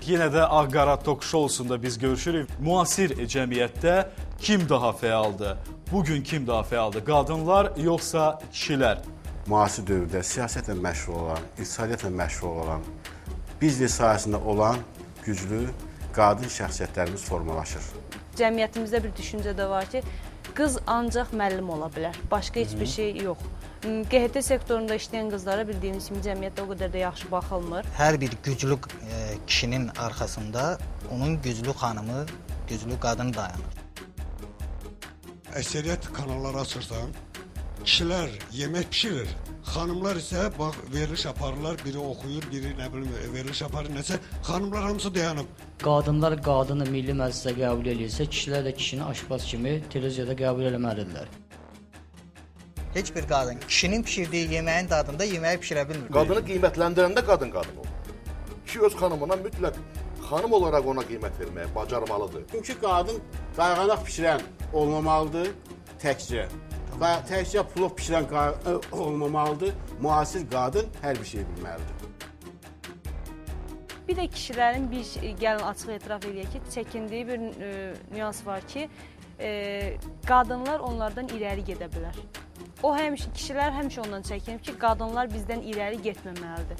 Yenə də Ağqara Tok Showsunda biz görüşürük. Müasir cəmiyyətdə kim daha fəaldır? Bugün kim daha fəaldır? Qadınlar yoxsa kişilər? Müasir dövrdə siyasətlə məşğul olan, iqtisadiyyatla məşğul olan, biznes sahəsində olan güclü qadın şəxsiyyətlərimiz formalaşır. Cəmiyyətimizdə bir düşüncə də var ki, qız ancaq müəllim ola bilər, başqa heç bir şey yox. QHT sektorunda işləyən qızlara bildiyimiz kimi cəmiyyətdə o qədər də yaxşı baxılmır. Hər bir güclü kişinin arxasında onun güclü xanımı, güclü qadın dayanır. Əksəriyyət kanalları açırsan, kişilər yemək pişirir. Xanımlar isə bax veriliş aparırlar, biri oxuyur, biri nə bilim veriliş aparır, nəsə xanımlar hamısı dayanıb. Qadınlar qadını milli məclisə qəbul edirsə, kişilər də kişini aşpaz kimi televiziyada qəbul eləməlidirlər. Heç bir qadın kişinin pişirdiyi yeməyin dadında yeməyi pişirə bilmir. Qadını qiymətləndirəndə qadın olur. Kişi öz xanımına mütləq xanım olaraq ona qiymət verməyə bacarmalıdır. Çünki qadın qayğanaq pişirən olmamalıdır təkcə. Təkcə plov pişirən olmamalıdır. Müasir qadın hər bir şey bilməlidir. Bir də kişilərin gəlin açıq etiraf edək ki, çəkindiyi bir nüans var ki, qadınlar onlardan irəli gedə bilər. Kişilər həmişə ondan çəkinib ki, qadınlar bizdən irəli getməməlidir.